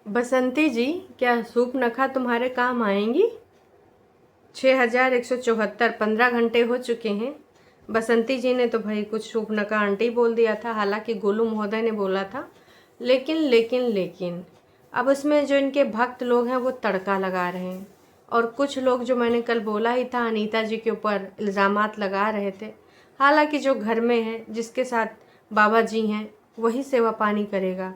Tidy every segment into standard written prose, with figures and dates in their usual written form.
बसंती जी, क्या सूप नखा तुम्हारे काम आएंगी? 6174 15 घंटे हो चुके हैं। बसंती जी ने तो भाई कुछ सूप नखा आंटी बोल दिया था, हालांकि गोलू महोदय ने बोला था। लेकिन अब उसमें जो इनके भक्त लोग हैं वो तड़का लगा रहे हैं। और कुछ लोग, जो मैंने कल बोला ही था, अनीता जी के ऊपर इल्ज़ामात लगा रहे थे। हालांकि जो घर में है, जिसके साथ बाबा जी हैं, वही सेवा पानी करेगा।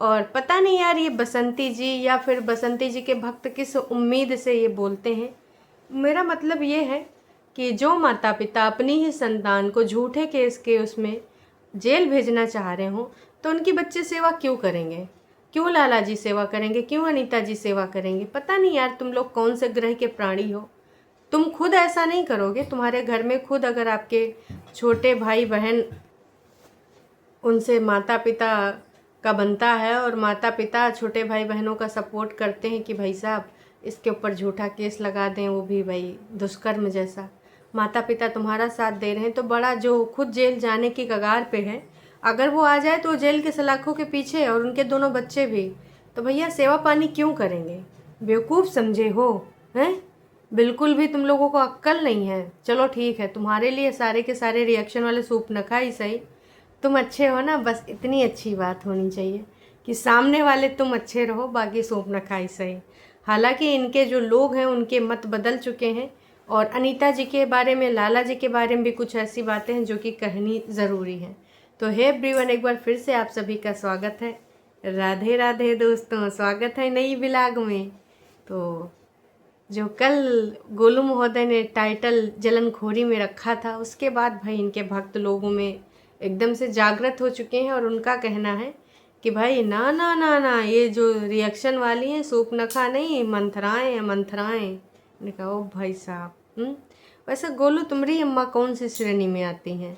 और पता नहीं यार, ये बसंती जी या फिर बसंती जी के भक्त किस उम्मीद से ये बोलते हैं। मेरा मतलब ये है कि जो माता पिता अपनी ही संतान को झूठे केस के उसमें जेल भेजना चाह रहे हों, तो उनकी बच्चे सेवा क्यों करेंगे? क्यों लाला जी सेवा करेंगे? क्यों अनीता जी सेवा करेंगे? पता नहीं यार, तुम लोग कौन से ग्रह के प्राणी हो। तुम खुद ऐसा नहीं करोगे। तुम्हारे घर में खुद अगर आपके छोटे भाई बहन, उनसे माता पिता का बनता है और माता पिता छोटे भाई बहनों का सपोर्ट करते हैं कि भाई साहब इसके ऊपर झूठा केस लगा दें, वो भी भाई दुष्कर्म जैसा, माता पिता तुम्हारा साथ दे रहे हैं, तो बड़ा जो खुद जेल जाने की कगार पे है, अगर वो आ जाए तो जेल के सलाखों के पीछे, और उनके दोनों बच्चे भी, तो भैया सेवा पानी क्यों करेंगे? बेवकूफ़ समझे हो? हैं? बिल्कुल भी तुम लोगों को अक्ल नहीं है। चलो ठीक है, तुम्हारे लिए सारे के सारे रिएक्शन वाले सूप न खा ही सही। तुम अच्छे हो ना, बस इतनी अच्छी बात होनी चाहिए कि सामने वाले तुम अच्छे रहो, बाकी सूप न खाई सही। हालांकि इनके जो लोग हैं उनके मत बदल चुके हैं, और अनीता जी के बारे में, लाला जी के बारे में भी कुछ ऐसी बातें हैं जो कि कहनी ज़रूरी है। तो हे एवरीवन, एक बार फिर से आप सभी का स्वागत है। राधे राधे दोस्तों, स्वागत है नई ब्लॉग में। तो जो कल गोलू महोदय ने टाइटल जलनखोरी में रखा था, उसके बाद भाई इनके भक्त लोगों में एकदम से जागृत हो चुके हैं, और उनका कहना है कि भाई ना ना ना ना, ये जो रिएक्शन वाली हैं सूप नखा नहीं, मंथराएं हैं मंथराएं। मैंने कहा ओ भाई साहब, वैसे गोलू तुम्हारी अम्मा कौन सी श्रेणी में आती हैं?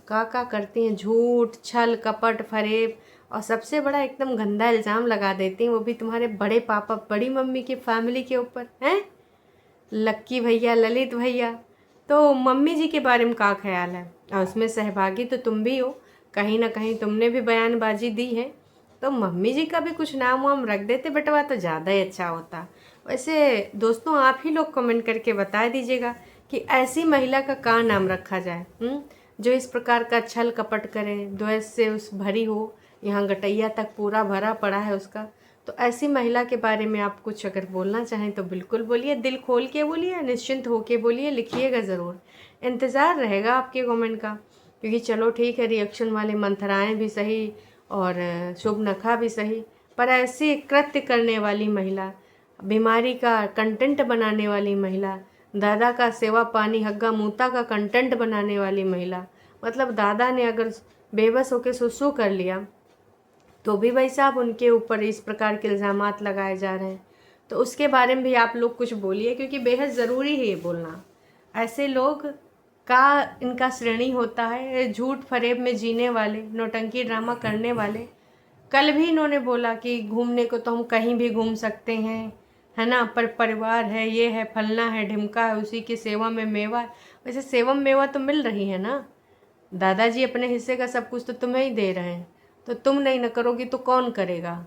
का करती हैं, झूठ छल कपट फरेब, और सबसे बड़ा एकदम गंदा इल्ज़ाम लगा देती हैं, वो भी तुम्हारे बड़े पापा बड़ी मम्मी की फैमिली के ऊपर हैं। लक्की भैया, ललित भैया, तो मम्मी जी के बारे में क्या ख्याल है? और उसमें सहभागी तो तुम भी हो, कहीं ना कहीं तुमने भी बयानबाजी दी है, तो मम्मी जी का भी कुछ नाम वाम रख देते बटवा तो ज़्यादा ही अच्छा होता। वैसे दोस्तों, आप ही लोग कमेंट करके बता दीजिएगा कि ऐसी महिला का नाम रखा जाए, जो इस प्रकार का छल कपट करे, द्वेष से उस भरी हो, यहाँ गटैया तक पूरा भरा पड़ा है उसका। तो ऐसी महिला के बारे में आप कुछ अगर बोलना चाहें तो बिल्कुल बोलिए, दिल खोल के बोलिए, निश्चिंत होके बोलिए, लिखिएगा ज़रूर। इंतज़ार रहेगा आपके कमेंट का। क्योंकि चलो ठीक है, रिएक्शन वाले मंथराएं भी सही और शुभ नखा भी सही, पर ऐसी कृत्य करने वाली महिला, बीमारी का कंटेंट बनाने वाली महिला, दादा का सेवा पानी हग्गा मूता का कंटेंट बनाने वाली महिला, मतलब दादा ने अगर बेबस होकर सुसु कर लिया तो भी भाई साहब उनके ऊपर इस प्रकार के इल्ज़ामात लगाए जा रहे हैं। तो उसके बारे में भी आप लोग कुछ बोलिए, क्योंकि बेहद ज़रूरी है ये बोलना। ऐसे लोग का इनका श्रेणी होता है, झूठ फरेब में जीने वाले, नौटंकी ड्रामा करने वाले। कल भी इन्होंने बोला कि घूमने को तो हम कहीं भी घूम सकते हैं, है ना, पर परिवार है, ये है, फलना है, ढिमका है, उसी की सेवा में मेवा है। वैसे सेवा में मेवा तो मिल रही है ना, दादाजी अपने हिस्से का सब कुछ तो तुम्हें ही दे रहे हैं, तो तुम नहीं न करोगी तो कौन करेगा?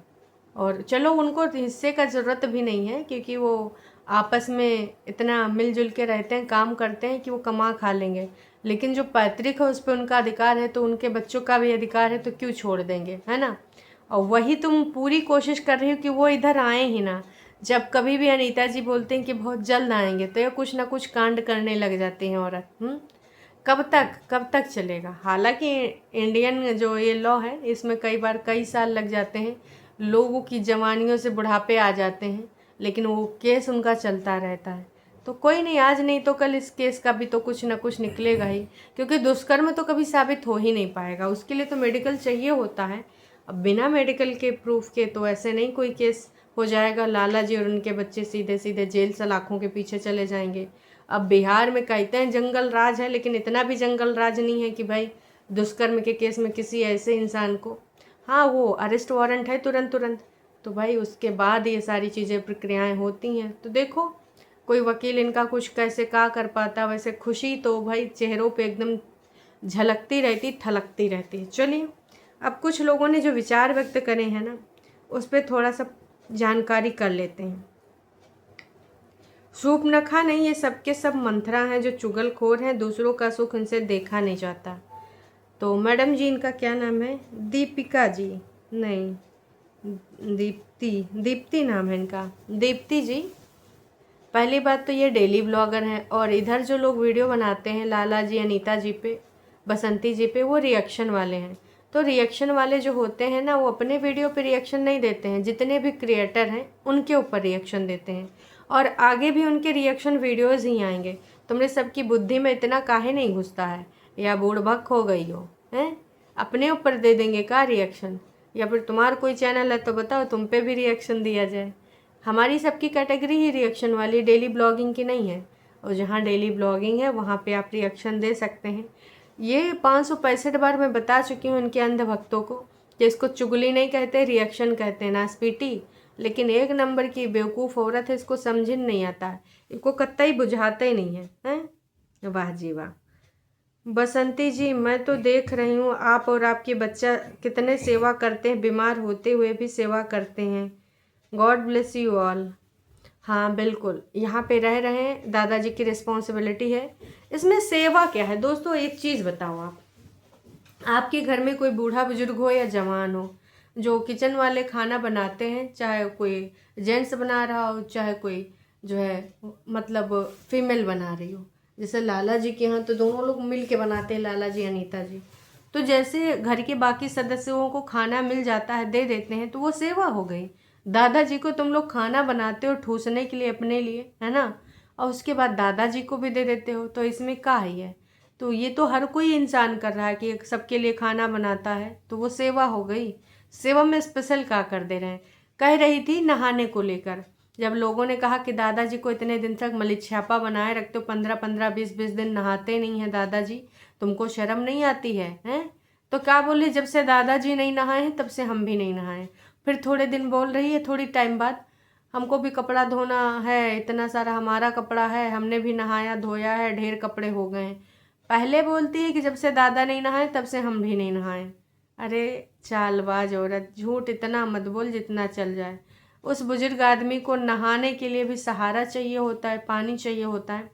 और चलो, उनको हिस्से का ज़रूरत भी नहीं है, क्योंकि वो आपस में इतना मिलजुल के रहते हैं, काम करते हैं कि वो कमा खा लेंगे। लेकिन जो पैतृक है उस पर उनका अधिकार है, तो उनके बच्चों का भी अधिकार है, तो क्यों छोड़ देंगे, है ना? और वही तुम पूरी कोशिश कर रही हो कि वो इधर आए ही ना। जब कभी भी अनीता जी बोलते हैं कि बहुत जल्द आएंगे, तो ये कुछ ना कुछ कांड करने लग जाती हैं औरत। कब तक चलेगा? हालांकि इंडियन जो ये लॉ है, इसमें कई बार कई साल लग जाते हैं, लोगों की जवानियों से बुढ़ापे आ जाते हैं, लेकिन वो केस उनका चलता रहता है। तो कोई नहीं, आज नहीं तो कल इस केस का भी तो कुछ ना कुछ निकलेगा ही, क्योंकि दुष्कर्म तो कभी साबित हो ही नहीं पाएगा, उसके लिए तो मेडिकल चाहिए होता है। अब बिना मेडिकल के प्रूफ के तो ऐसे नहीं कोई केस हो जाएगा। लाला जी और उनके बच्चे सीधे सीधे जेल सलाखों के पीछे चले जाएंगे। अब बिहार में कहते हैं जंगल राज है, लेकिन इतना भी जंगल राज नहीं है कि भाई दुष्कर्म के केस में किसी ऐसे इंसान को, हाँ वो अरेस्ट वारंट है तुरंत, तो भाई उसके बाद ये सारी चीज़ें प्रक्रियाएं होती हैं। तो देखो, कोई वकील इनका कुछ कैसे का कर पाता। वैसे खुशी तो भाई चेहरों पे एकदम झलकती रहती, थलकती रहती है। चलिए, अब कुछ लोगों ने जो विचार व्यक्त करे हैं ना, उस पर थोड़ा सा जानकारी कर लेते हैं। शूर्पणखा नहीं, ये सबके सब मंथरा हैं जो चुगलखोर हैं, दूसरों का सुख इनसे देखा नहीं जाता। तो मैडम जी इनका क्या नाम है? दीपिका जी नहीं, दीप्ति, दीप्ति नाम है इनका, दीप्ति जी। पहली बात तो ये डेली ब्लॉगर हैं, और इधर जो लोग वीडियो बनाते हैं लाला जी, अनीता जी पे, बसंती जी पे, वो रिएक्शन वाले हैं। तो रिएक्शन वाले जो होते हैं ना, वो अपने वीडियो पे रिएक्शन नहीं देते हैं, जितने भी क्रिएटर हैं उनके ऊपर रिएक्शन देते हैं, और आगे भी उनके रिएक्शन वीडियोज़ ही आएंगे। तुमने सबकी बुद्धि में इतना काहे नहीं घुसता है, या बूढ़बक हो गई हो हैं? अपने ऊपर दे देंगे का रिएक्शन? या फिर तुम्हारा कोई चैनल है तो बताओ, तुम पे भी रिएक्शन दिया जाए। हमारी सबकी कैटेगरी ही रिएक्शन वाली, डेली ब्लॉगिंग की नहीं है, और जहाँ डेली ब्लॉगिंग है वहाँ पे आप रिएक्शन दे सकते हैं। ये 565 बार मैं बता चुकी हूँ इनके अंध भक्तों को कि इसको चुगली नहीं कहते, रिएक्शन कहते हैं, नासपीटी। लेकिन एक नंबर की बेवकूफ़ औरत है, इसको समझ नहीं आता है, इसको कत्ता ही बुझाता ही नहीं है, हैं? वाह जी वाह। बसंती जी, मैं तो देख रही हूँ आप और आपके बच्चा कितने सेवा करते हैं, बीमार होते हुए भी सेवा करते हैं। God bless you all. हाँ बिल्कुल, यहाँ पे रह रहे हैं, दादाजी की रिस्पॉन्सिबिलिटी है। इसमें सेवा क्या है दोस्तों? एक चीज़ बताओ, आपके घर में कोई बूढ़ा बुजुर्ग हो या जवान हो, जो किचन वाले खाना बनाते हैं, चाहे कोई जेंट्स बना रहा हो, चाहे कोई जो है मतलब फीमेल बना रही हो, जैसे लाला जी के यहाँ तो दोनों लोग मिल के बनाते हैं, लाला जी अनीता जी। तो जैसे घर के बाकी सदस्यों को खाना मिल जाता है, दे देते हैं, तो वो सेवा हो गई। दादाजी को तुम लोग खाना बनाते हो ठूसने के लिए, अपने लिए, है ना, और उसके बाद दादाजी को भी दे देते हो, तो इसमें क्या है? तो ये तो हर कोई इंसान कर रहा है कि सबके लिए खाना बनाता है, तो वो सेवा हो गई। सेवा में स्पेशल क्या कर दे रहे हैं? कह रही थी नहाने को लेकर, जब लोगों ने कहा कि दादाजी को इतने दिन तक मलिच्छापा बनाए रखते हो, 15-15, 20-20 दिन नहाते नहीं हैं दादाजी, तुमको शर्म नहीं आती है, हैं? तो क्या बोले, जब से दादाजी नहीं नहाए हैं तब से हम भी नहीं नहाए। फिर थोड़े दिन बोल रही है, थोड़ी टाइम बाद, हमको भी कपड़ा धोना है, इतना सारा हमारा कपड़ा है, हमने भी नहाया धोया है, ढेर कपड़े हो गए हैं। पहले बोलती है कि जब से दादा नहीं नहाए तब से हम भी नहीं नहाए। अरे चालबाज औरत, झूठ इतना मत बोल जितना चल जाए। उस बुजुर्ग आदमी को नहाने के लिए भी सहारा चाहिए होता है, पानी चाहिए होता है,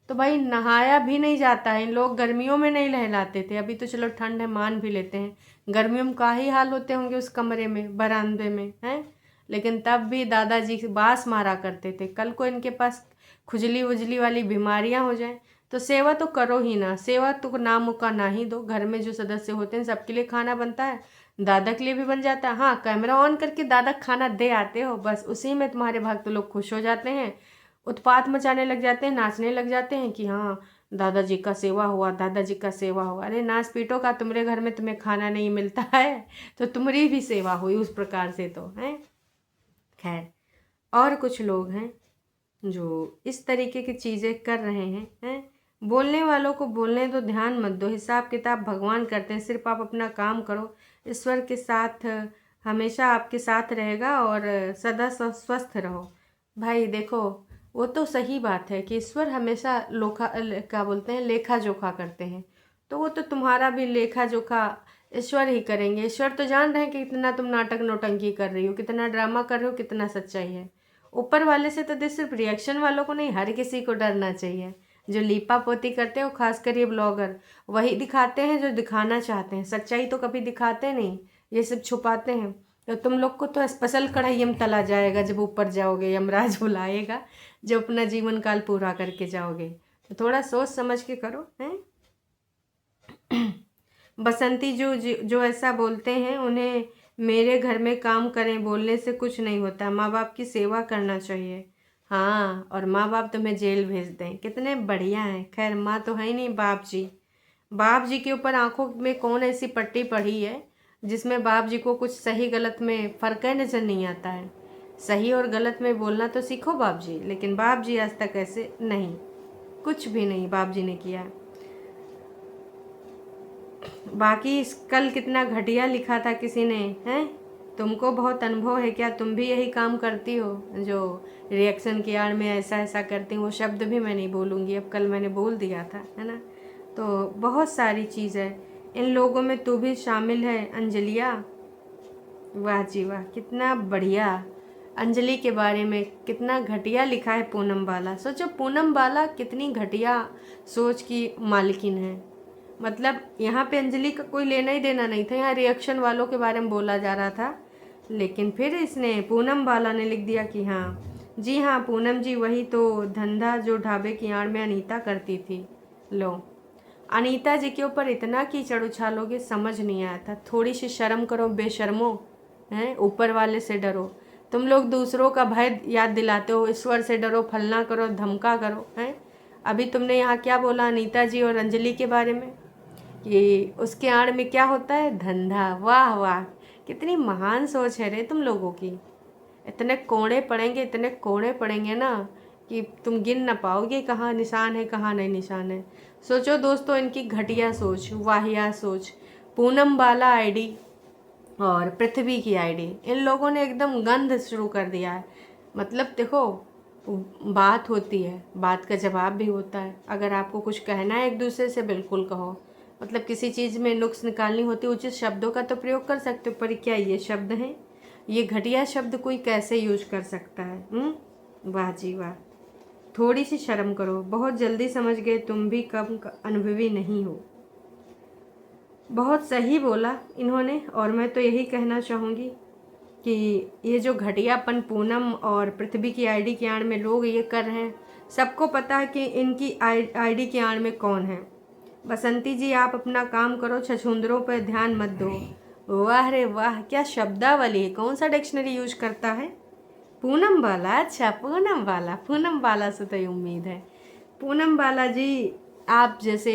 तो भाई नहाया भी नहीं जाता है। इन लोग गर्मियों में नहीं नहलाते थे, अभी तो चलो ठंड है मान भी लेते हैं, गर्मियों में का ही हाल होते होंगे उस कमरे में, बरामदे में, हैं? लेकिन तब भी दादाजी बास मारा करते थे, कल को इनके पास खुजली उजली वाली बीमारियां हो जाएं तो सेवा तो करो ही ना। सेवा तो नाम का ना ही दो। घर में जो सदस्य होते हैं सबके लिए खाना बनता है, दादा के लिए भी बन जाता है। हाँ, कैमरा ऑन करके दादा खाना दे आते हो, बस उसी में तुम्हारे भक्त लोग खुश हो जाते हैं, उत्पात मचाने लग जाते हैं, नाचने लग जाते हैं कि हाँ दादाजी का सेवा हुआ, दादाजी का सेवा हुआ। अरे नाच पीटो का, तुम्हारे घर में तुम्हें खाना नहीं मिलता है तो तुम्हारी भी सेवा हुई उस प्रकार से, तो है। खैर, और कुछ लोग हैं जो इस तरीके की चीज़ें कर रहे हैं। बोलने वालों को बोलने दो, ध्यान मत दो, हिसाब किताब भगवान करते हैं, सिर्फ आप अपना काम करो, ईश्वर के साथ हमेशा आपके साथ रहेगा, और सदा स्वस्थ रहो। भाई देखो, वो तो सही बात है कि ईश्वर हमेशा क्या बोलते हैं, लेखा जोखा करते हैं, तो वो तो तुम्हारा भी लेखा जोखा ईश्वर ही करेंगे। ईश्वर तो जान रहे हैं कि कितना तुम नाटक नौटंकी कर रही हो, कितना ड्रामा कर रहे हो, कितना सच्चाई है। ऊपर वाले से तो सिर्फ रिएक्शन वालों को नहीं, हर किसी को डरना चाहिए। जो लीपा पोती करते हैं वो खासकर ये ब्लॉगर वही दिखाते हैं जो दिखाना चाहते हैं, सच्चाई तो कभी दिखाते नहीं, ये सब छुपाते हैं। तो तुम लोग को तो स्पेशल कढ़ाई में तला जाएगा जब ऊपर जाओगे, यमराज बुलाएगा जब अपना जीवन काल पूरा करके जाओगे। तो थोड़ा सोच समझ के करो, हैं? बसंती जो ऐसा बोलते हैं, उन्हें मेरे घर में काम करें बोलने से कुछ नहीं होता, माँ बाप की सेवा करना चाहिए। हाँ, और माँ बाप तुम्हें जेल भेज दें, कितने बढ़िया हैं। खैर, माँ तो है ही नहीं, बाप जी के ऊपर आंखों में कौन ऐसी पट्टी पड़ी है जिसमें बाप जी को कुछ सही गलत में फ़र्क नज़र नहीं आता है। सही और गलत में बोलना तो सीखो बाप जी, लेकिन बाप जी आज तक ऐसे नहीं, कुछ भी नहीं बाप जी ने किया। बाकी कल कितना घटिया लिखा था किसी ने, हैं? तुमको बहुत अनुभव है क्या? तुम भी यही काम करती हो जो रिएक्शन की आड़ में ऐसा ऐसा करती हूँ। वो शब्द भी मैं नहीं बोलूँगी, अब कल मैंने बोल दिया था, है ना। तो बहुत सारी चीज़ है, इन लोगों में तू भी शामिल है अंजलिया। वाह जी वाह, कितना बढ़िया। अंजलि के बारे में कितना घटिया लिखा है पूनम बाला। सोचो पूनम बाला कितनी घटिया सोच की मालकिन है। मतलब यहाँ पे अंजलि का कोई लेना ही देना नहीं था, यहाँ रिएक्शन वालों के बारे में बोला जा रहा था, लेकिन फिर इसने पूनम बाला ने लिख दिया कि हाँ जी हाँ पूनम जी वही तो धंधा जो ढाबे की आड़ में अनीता करती थी। लो, अनीता जी के ऊपर इतना कीचड़ उछालोगे, समझ नहीं आया था। थोड़ी सी शर्म करो बेशर्मो, हैं? ऊपर वाले से डरो। तुम लोग दूसरों का भय याद दिलाते हो, ईश्वर से डरो, फलना करो, धमका करो, हैं? अभी तुमने यहाँ क्या बोला अनीता जी और अंजलि के बारे में कि उसके आड़ में क्या होता है, धंधा। वाह वाह, कितनी महान सोच है रे तुम लोगों की। इतने कोड़े पड़ेंगे, इतने कोड़े पड़ेंगे ना कि तुम गिन ना पाओगे कहाँ निशान है कहाँ नहीं निशान है। सोचो दोस्तों, इनकी घटिया सोच, वाहिया सोच। पूनम बाला आईडी और पृथ्वी की आईडी, इन लोगों ने एकदम गंध शुरू कर दिया है। मतलब देखो, बात होती है, बात का जवाब भी होता है। अगर आपको कुछ कहना है एक दूसरे से, बिल्कुल कहो। मतलब किसी चीज़ में नुक्स निकालनी होती है, उचित शब्दों का तो प्रयोग कर सकते हो, पर क्या ये शब्द हैं? ये घटिया शब्द कोई कैसे यूज कर सकता है? वाह जी वाह, थोड़ी सी शर्म करो। बहुत जल्दी समझ गए, तुम भी कम अनुभवी नहीं हो। बहुत सही बोला इन्होंने। और मैं तो यही कहना चाहूँगी कि ये जो घटियापन पूनम और पृथ्वी की आईडी के आड़ में लोग ये कर रहे हैं, सबको पता है कि इनकी आईडी के आड़ में कौन है। बसंती जी, आप अपना काम करो, छछूंदरों पर ध्यान मत दो। वाह रे वाह, क्या शब्दावली है। कौन सा डिक्शनरी यूज करता है? पूनम बाला। अच्छा, पूनम बाला, पूनम बाला से तो उम्मीद है। पूनम बाला जी, आप जैसे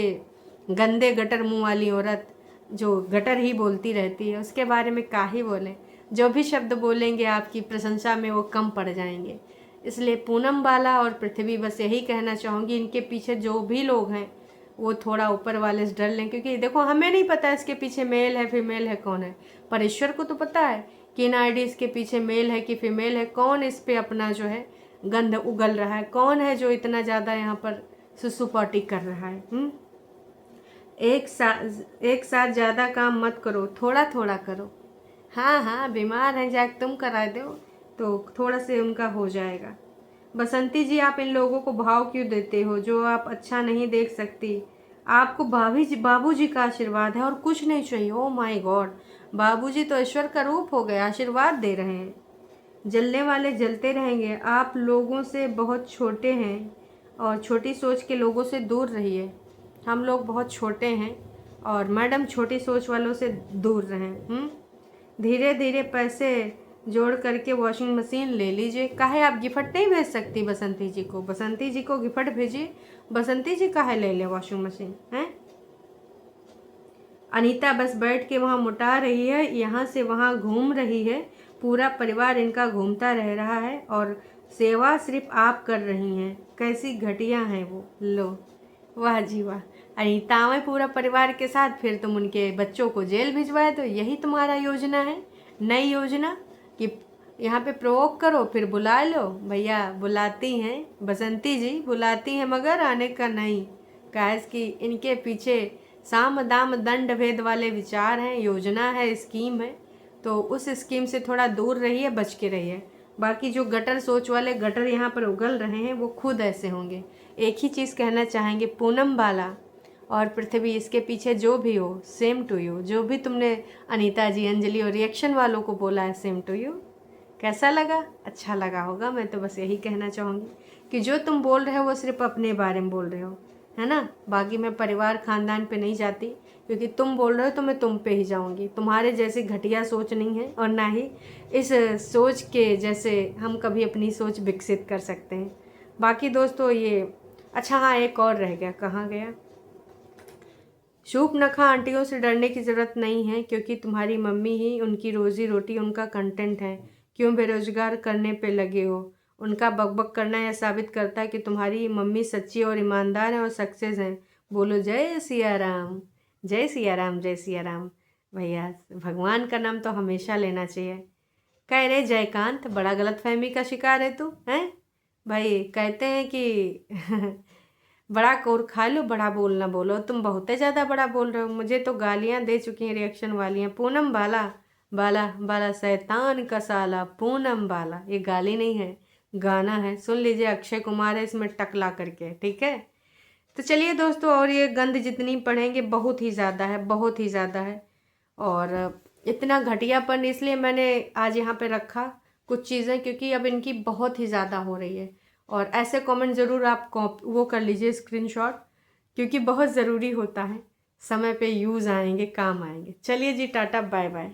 गंदे गटर मुंह वाली औरत जो गटर ही बोलती रहती है, उसके बारे में क्या ही बोलें। जो भी शब्द बोलेंगे आपकी प्रशंसा में वो कम पड़ जाएंगे। इसलिए पूनम बाला और पृथ्वी, बस यही कहना चाहूँगी, इनके पीछे जो भी लोग हैं वो थोड़ा ऊपर वाले से डर लें। क्योंकि देखो, हमें नहीं पता इसके पीछे मेल है फीमेल है कौन है, पर ईश्वर को तो पता है कि इन आईडीज के पीछे मेल है कि फीमेल है, कौन इस पे अपना जो है गंध उगल रहा है, कौन है जो इतना ज़्यादा यहाँ पर सुसुपॉटी कर रहा है। एक साथ ज़्यादा काम मत करो, थोड़ा थोड़ा करो। हाँ हाँ, बीमार हैं, जाके तुम करा दो तो थोड़ा से उनका हो जाएगा। बसंती जी, आप इन लोगों को भाव क्यों देते हो जो आप अच्छा नहीं देख सकती? आपको बाबूजी का आशीर्वाद है और कुछ नहीं चाहिए। ओ माय गॉड, बाबूजी तो ईश्वर का रूप हो गए, आशीर्वाद दे रहे हैं। जलने वाले जलते रहेंगे। आप लोगों से बहुत छोटे हैं और छोटी सोच के लोगों से दूर रहिए। हम लोग बहुत छोटे हैं और मैडम छोटी सोच वालों से दूर रहें। धीरे धीरे पैसे जोड़ करके वॉशिंग मशीन ले लीजिए। काहे आप गिफ्ट नहीं भेज सकती बसंती जी को? बसंती जी को गिफ्ट भेजिए। बसंती जी काहे ले ले वॉशिंग मशीन, हैं? अनीता बस बैठ के वहाँ मुटा रही है, यहाँ से वहाँ घूम रही है, पूरा परिवार इनका घूमता रह रहा है और सेवा सिर्फ आप कर रही हैं। कैसी घटिया हैं वो। लो, वाह जी वाह। अनीता में पूरा परिवार के साथ, फिर तुम उनके बच्चों को जेल भिजवाए, तो यही तुम्हारा योजना है, नई योजना कि यहाँ पे प्रोवोक करो फिर बुला लो। भैया बुलाती हैं, बसंती जी बुलाती हैं, मगर आने का नहीं। काश कि इनके पीछे साम दाम दंड भेद वाले विचार हैं, योजना है, स्कीम है। तो उस स्कीम से थोड़ा दूर रहिए, बच के रहिए। बाकी जो गटर सोच वाले गटर यहाँ पर उगल रहे हैं वो खुद ऐसे होंगे। एक ही चीज़ कहना चाहेंगे, पूनम बाला और पृथ्वी, इसके पीछे जो भी हो, सेम टू यू। जो भी तुमने अनीता जी, अंजलि और रिएक्शन वालों को बोला है, सेम टू यू। कैसा लगा? अच्छा लगा होगा। मैं तो बस यही कहना चाहूँगी कि जो तुम बोल रहे हो वो सिर्फ अपने बारे में बोल रहे हो, है ना? बाकी मैं परिवार खानदान पे नहीं जाती, क्योंकि तुम बोल रहे हो तो मैं तुम पे ही जाऊँगी। तुम्हारे जैसी घटिया सोच नहीं है और ना ही इस सोच के जैसे हम कभी अपनी सोच विकसित कर सकते हैं। बाकी दोस्तों ये, अच्छा हाँ, एक और रह गया, कहाँ गया? शूर्पणखा आंटियों से डरने की ज़रूरत नहीं है, क्योंकि तुम्हारी मम्मी ही उनकी रोज़ी रोटी, उनका कंटेंट है। क्यों बेरोजगार करने पे लगे हो? उनका बकबक करना यह साबित करता है कि तुम्हारी मम्मी सच्ची और ईमानदार हैं और सक्सेस हैं। बोलो जय सिया राम, जय सिया राम, जय सिया राम। भैया, भगवान का नाम तो हमेशा लेना चाहिए। कह रहे जयकांत, बड़ा गलतफहमी का शिकार है तू, हैं भाई? कहते हैं कि बड़ा कोर खा लो, बड़ा बोल ना बोलो। तुम बहुत ज़्यादा बड़ा बोल रहे हो, मुझे तो गालियाँ दे चुकी हैं रिएक्शन वाली हैं। पूनम बाला, बाला बाला शैतान का साला पूनम बाला, ये गाली नहीं है, गाना है, सुन लीजिए। अक्षय कुमार है इसमें टकला करके, ठीक है। तो चलिए दोस्तों, और ये गंद जितनी पढ़ेंगे बहुत ही ज़्यादा है, बहुत ही ज़्यादा है। और इतना घटियापन इसलिए मैंने आज यहाँ पे रखा कुछ चीज़ें, क्योंकि अब इनकी बहुत ही ज़्यादा हो रही है। और ऐसे कमेंट ज़रूर आप वो कर लीजिए स्क्रीनशॉट, क्योंकि बहुत ज़रूरी होता है, समय पे यूज़ आएंगे, काम आएंगे। चलिए जी, टाटा बाय बाय।